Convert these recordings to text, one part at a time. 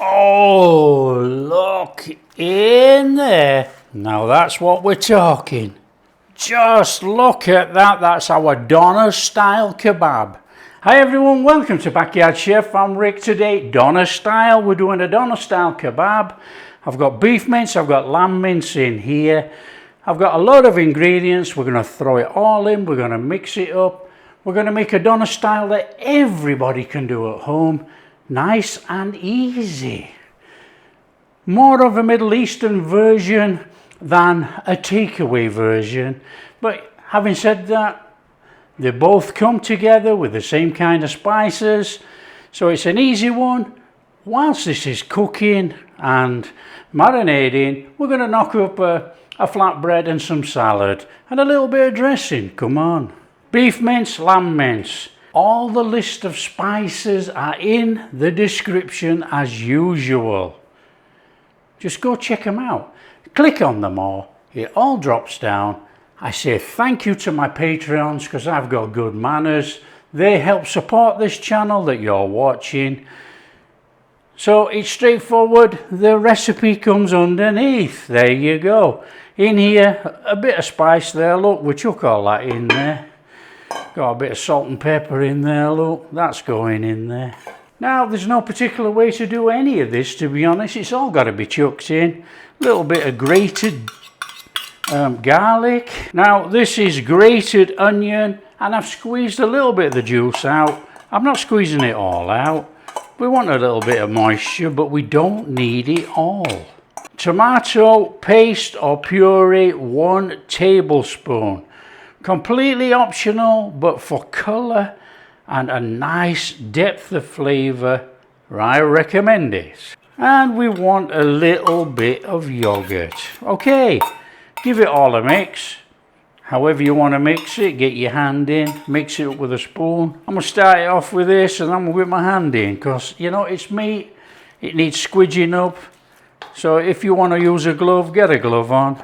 Oh, look in there. Now that's what we're talking. Just look at that. That's our Doner style kebab. Hi everyone, welcome to Backyard Chef. I'm Rick. Today, Doner style. We're doing a Doner style kebab. I've got beef mince, I've got lamb mince in here. I've got a lot of ingredients. We're going to throw it all in. We're going to mix it up. We're going to make a Doner style that everybody can do at home. Nice and easy. More of a Middle Eastern version than a takeaway version. But having said that, they both come together with the same kind of spices. So it's an easy one. Whilst this is cooking and marinating, we're going to knock up a flatbread and some salad and a little bit of dressing. Come on. Beef mince, lamb mince. All the list of spices are in the description as usual. Just go check them out. Click on them all. It all drops down. I say thank you to my Patreons because I've got good manners. They help support this channel that you're watching. So it's straightforward. The recipe comes underneath. There you go. In here, a bit of spice there. Look, we chuck all that in there. Got a bit of salt and pepper in there, look, that's going in there. Now, there's no particular way to do any of this, to be honest. It's all got to be chucked in. A little bit of grated garlic. Now, this is grated onion, and I've squeezed a little bit of the juice out. I'm not squeezing it all out. We want a little bit of moisture, but we don't need it all. Tomato paste or puree, 1 tablespoon. Completely optional, but for colour and a nice depth of flavour, I recommend it. And we want a little bit of yoghurt. Okay, give it all a mix. However you want to mix it, get your hand in, mix it up with a spoon. I'm going to start it off with this and I'm going to whip my hand in because, you know, it's meat, it needs squidging up. So if you want to use a glove, get a glove on.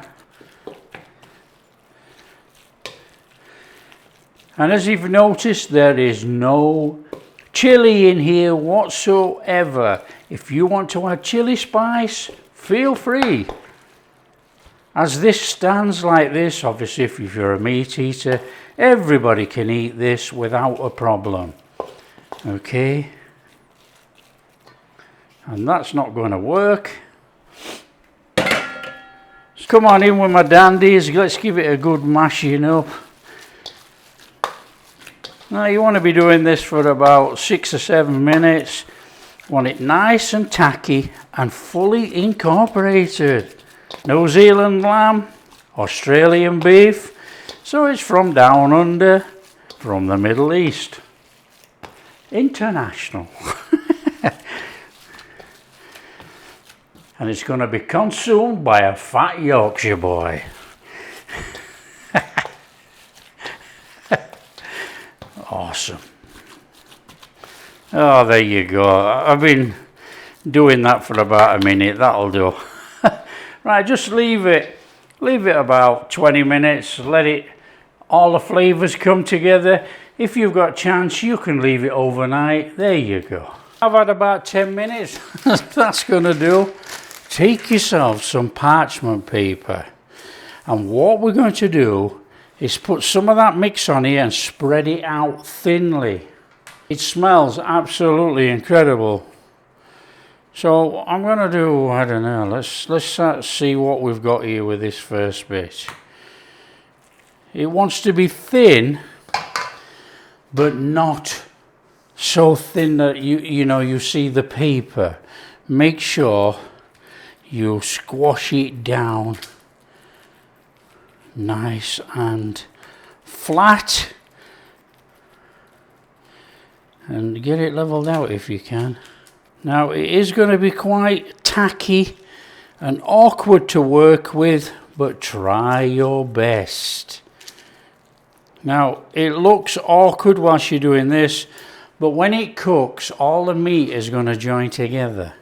And as you've noticed, there is no chili in here whatsoever. If you want to add chili spice, feel free. As this stands like this, obviously if you're a meat eater, everybody can eat this without a problem. Okay? And that's not going to work. So come on in with my dandies, let's give it a good mashing up. Now you want to be doing this for about 6 or 7 minutes. Want it nice and tacky and fully incorporated. New Zealand lamb, Australian beef, so it's from down under, from the Middle East. International. And it's going to be consumed by a fat Yorkshire boy. Awesome. Oh, there you go. I've been doing that for about a minute. That'll do. Right, just leave it about 20 minutes. Let it, all the flavours come together. If you've got a chance, you can leave it overnight. There you go. I've had about 10 minutes. That's going to do. Take yourself some parchment paper. And what we're going to do is put some of that mix on here and spread it out thinly. It smells absolutely incredible. So I'm going to do, I don't know, let's see what we've got here with this first bit. It wants to be thin, but not so thin that you see the paper. Make sure you squash it down nice and flat and get it leveled out if you can. Now it is going to be quite tacky and awkward to work with, but try your best. Now it looks awkward whilst you're doing this, but when it cooks all the meat is going to join together.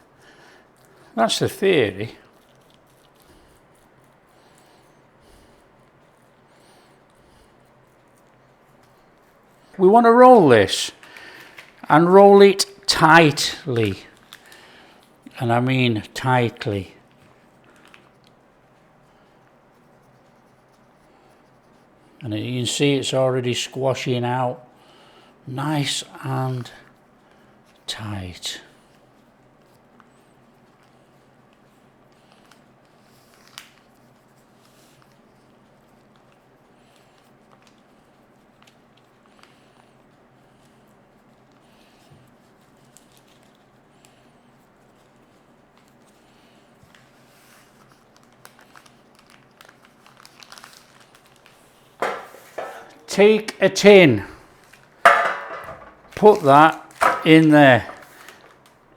That's the theory. We want to roll this and roll it tightly. and I mean tightly. And you can see it's already squashing out nice and tight. Take a tin, put that in there.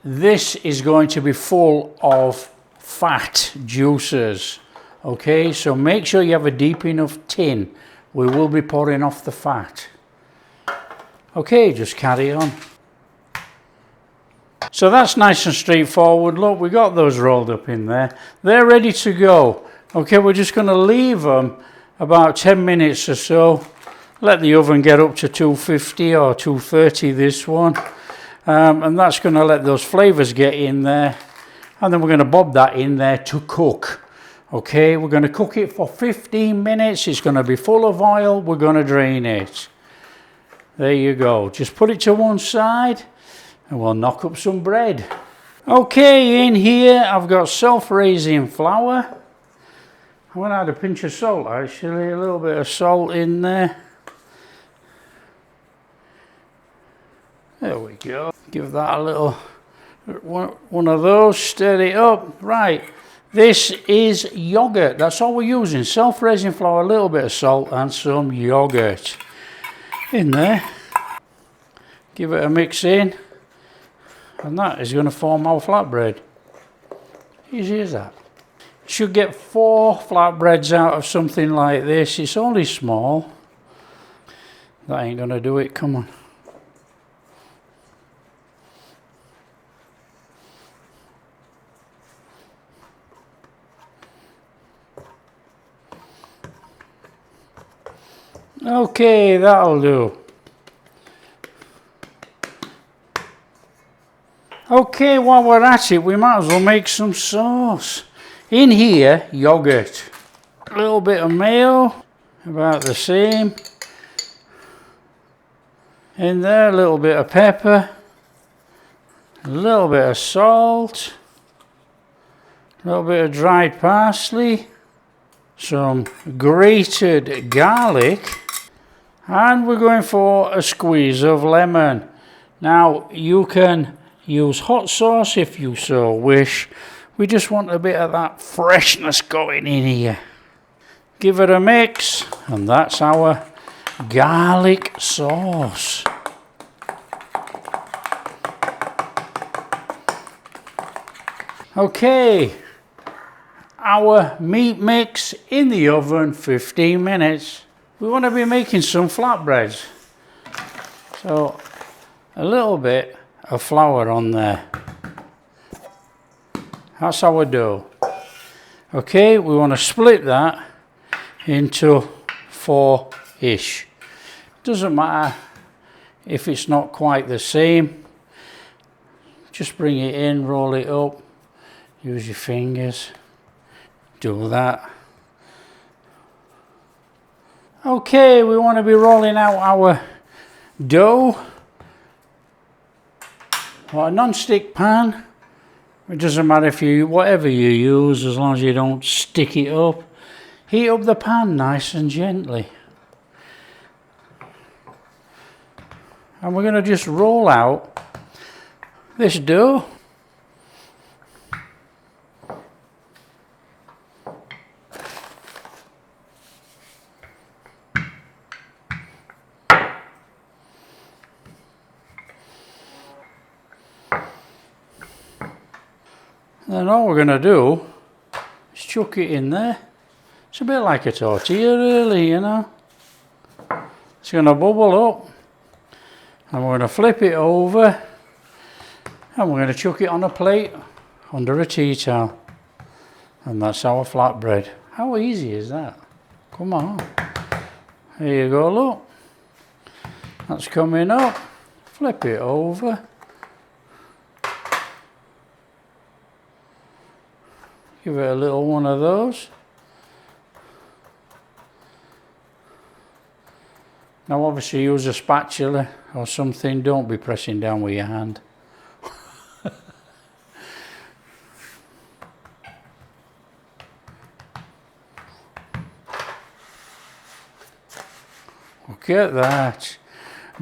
This is going to be full of fat juices. Okay, so make sure you have a deep enough tin. We will be pouring off the fat. Okay, just carry on. So that's nice and straightforward. Look, we got those rolled up in there. They're ready to go. Okay, we're just going to leave them about 10 minutes or so. Let the oven get up to 250 or 230, this one. And that's going to let those flavours get in there. And then we're going to bob that in there to cook. Okay, we're going to cook it for 15 minutes. It's going to be full of oil. We're going to drain it. There you go. Just put it to one side and we'll knock up some bread. Okay, in here I've got self-raising flour. I'm going to add a pinch of salt, actually, a little bit of salt in there. There we go. Give that a little, one of those, stir it up. Right, this is yogurt. That's all we're using. Self-raising flour, a little bit of salt and some yogurt in there. Give it a mix in. And that is going to form our flatbread. Easy as that. Should get 4 flatbreads out of something like this. It's only small. That ain't going to do it. Come on. Okay, that'll do. Okay, while we're at it, we might as well make some sauce. In here, yogurt. A little bit of mayo, about the same. In there, a little bit of pepper. A little bit of salt. A little bit of dried parsley. Some grated garlic. And we're going for a squeeze of lemon. Now, you can use hot sauce if you so wish. We just want a bit of that freshness going in here. Give it a mix, and that's our garlic sauce. Okay, our meat mix in the oven, 15 minutes. We want to be making some flatbreads. So, a little bit of flour on there. That's our dough. Okay, we want to split that into 4-ish. Doesn't matter if it's not quite the same. Just bring it in, roll it up, use your fingers, do that. Okay, we want to be rolling out our dough. Well, a non-stick pan. It doesn't matter if you, whatever you use, as long as you don't stick it up. Heat up the pan nice and gently. And we're going to just roll out this dough. Then all we're going to do is chuck it in there. It's a bit like a tortilla really, you know. It's going to bubble up. And we're going to flip it over. And we're going to chuck it on a plate under a tea towel. And that's our flatbread. How easy is that? Come on. Here you go, look. That's coming up. Flip it over. Give it a little one of those. Now obviously use a spatula or something, don't be pressing down with your hand. Look at that,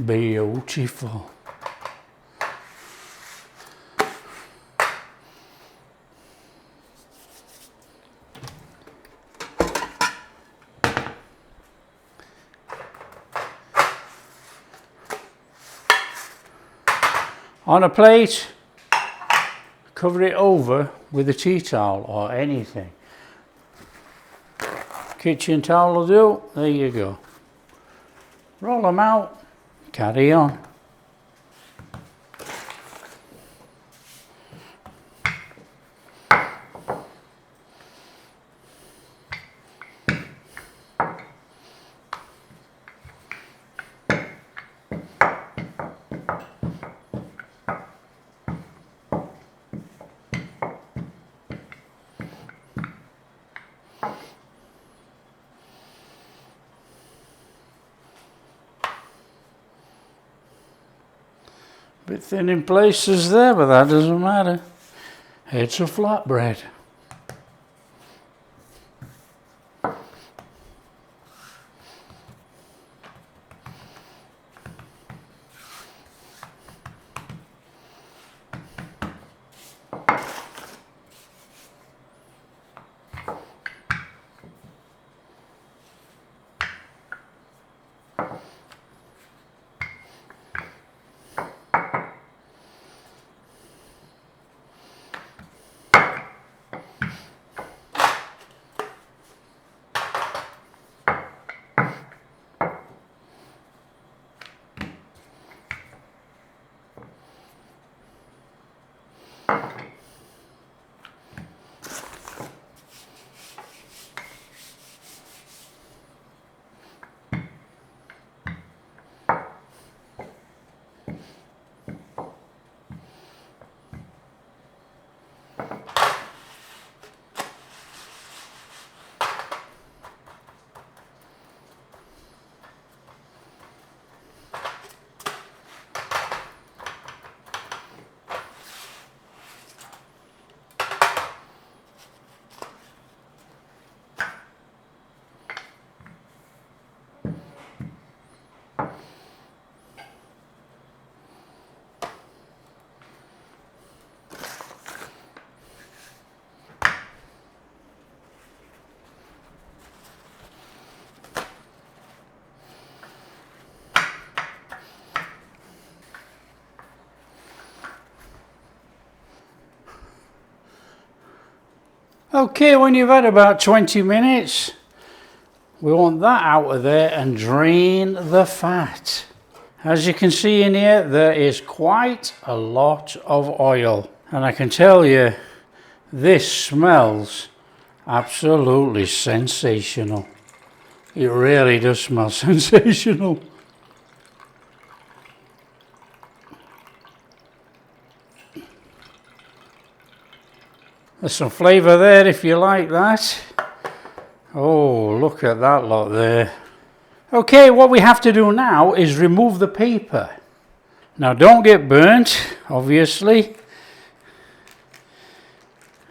beautiful. On a plate, cover it over with a tea towel or anything. Kitchen towel will do, there you go. Roll them out, carry on. Bit thin in places there, but that doesn't matter. It's a flatbread. Okay, when you've had about 20 minutes, we want that out of there and drain the fat. As you can see in here, there is quite a lot of oil. And I can tell you, this smells absolutely sensational. It really does smell sensational. There's some flavour there if you like that. Oh, look at that lot there. Okay, what we have to do now is remove the paper. Now don't get burnt, obviously.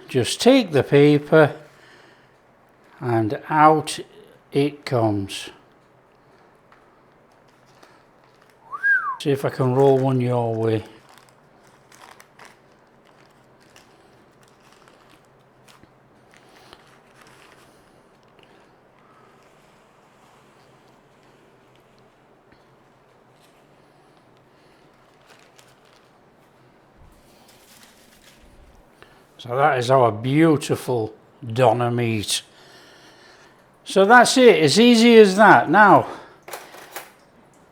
Just take the paper and out it comes. See if I can roll one your way. So that is our beautiful doner meat. So that's it, as easy as that. Now,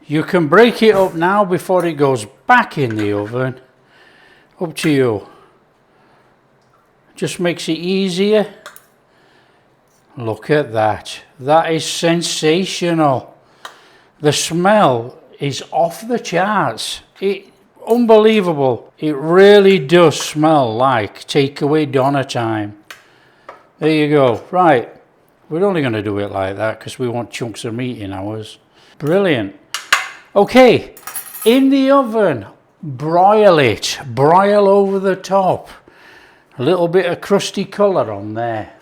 you can break it up now before it goes back in the oven. Up to you. Just makes it easier. Look at that. That is sensational. The smell is off the charts. Unbelievable. It really does smell like takeaway doner time. There you go. Right. We're only going to do it like that because we want chunks of meat in ours. Brilliant. Okay. In the oven. Broil it. Broil over the top. A little bit of crusty colour on there.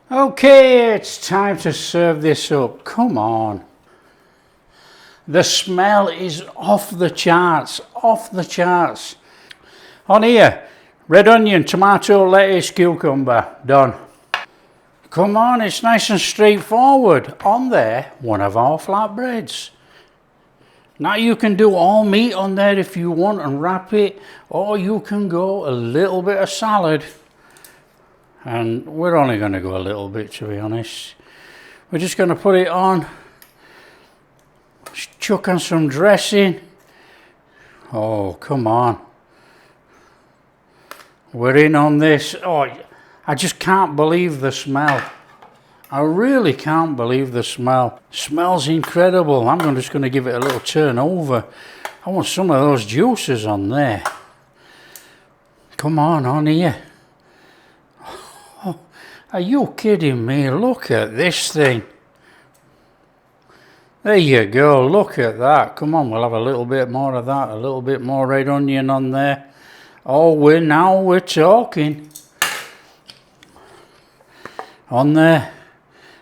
Okay, it's time to serve this up. Come on. The smell is off the charts, off the charts. On here, red onion, tomato, lettuce, cucumber, done. Come on, it's nice and straightforward. On there, one of our flatbreads. Now you can do all meat on there if you want and wrap it, or you can go a little bit of salad. And we're only going to go a little bit, to be honest. We're just going to put it on. Chuck on some dressing. Oh, come on. We're in on this. Oh, I just can't believe the smell. I really can't believe the smell. Smells incredible. I'm just going to give it a little turn over. I want some of those juices on there. Come on here. Oh, are you kidding me? Look at this thing. There you go, look at that. Come on, we'll have a little bit more of that, a little bit more red onion on there. Oh, we're talking. On there,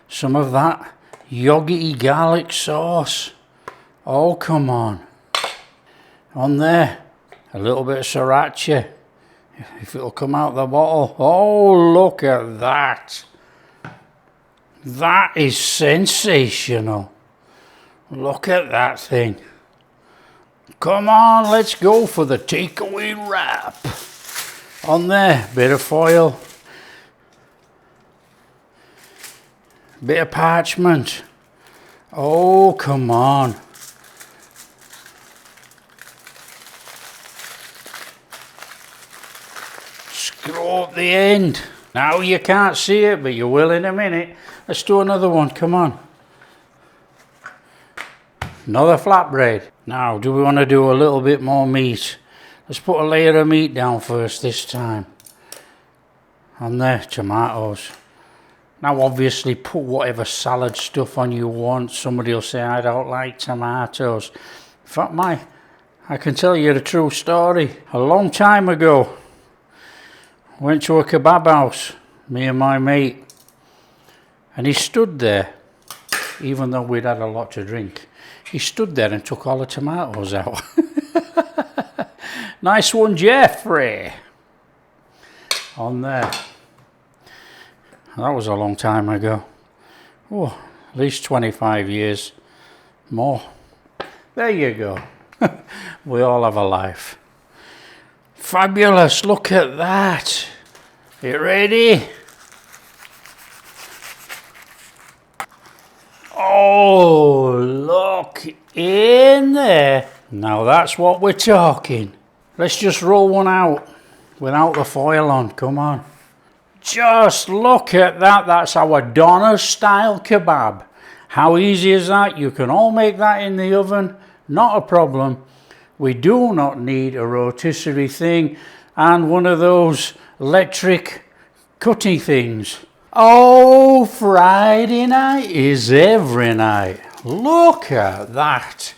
some of that yogurty garlic sauce. Oh, come on. On there, a little bit of sriracha, if it'll come out the bottle. Oh, look at that. That is sensational. Look at that thing. Come on, let's go for the takeaway wrap. On there, bit of foil. Bit of parchment. Oh, come on. Screw up the end. Now you can't see it, but you will in a minute. Let's do another one, come on. Another flatbread. Now, do we want to do a little bit more meat? Let's put a layer of meat down first this time. On there, tomatoes. Now, obviously, put whatever salad stuff on you want. Somebody will say, I don't like tomatoes. In fact, I can tell you a true story. A long time ago, I went to a kebab house, me and my mate, and he stood there, even though we'd had a lot to drink. He stood there and took all the tomatoes out. Nice one, Jeffrey. On there. That was a long time ago. Oh, at least 25 years more. There you go. We all have a life. Fabulous, look at that. You ready? Oh, look in there. Now that's what we're talking. Let's just roll one out without the foil on. Come on. Just look at that. That's our Doner style kebab. How easy is that? You can all make that in the oven. Not a problem. We do not need a rotisserie thing and one of those electric cutting things. Oh, Friday night is every night. Look at that.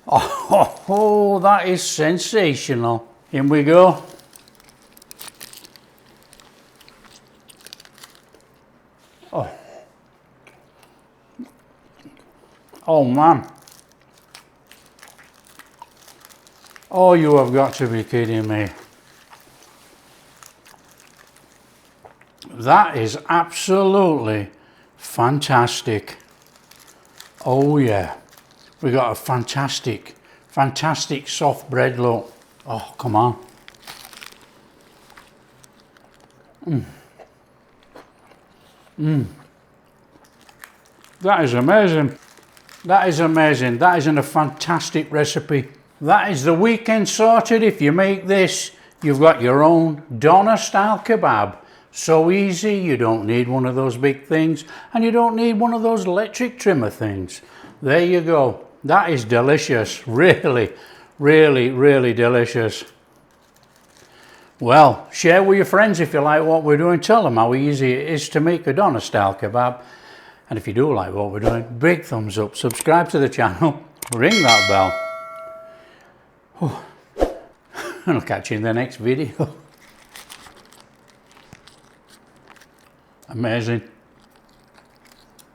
Oh, that is sensational. In we go. Oh, man. Oh, you have got to be kidding me. That is absolutely fantastic. Oh yeah, we got a fantastic soft bread, look. Oh, come on. That is amazing. That is amazing. That is a fantastic recipe. That is the weekend sorted. If you make this, you've got your own Doner style kebab. So easy, you don't need one of those big things and you don't need one of those electric trimmer things. There you go. That is delicious. Really, really, really delicious. Well, share with your friends if you like what we're doing. Tell them how easy it is to make a doner style kebab. And if you do like what we're doing, big thumbs up, subscribe to the channel, ring that bell. And I'll catch you in the next video. Amazing.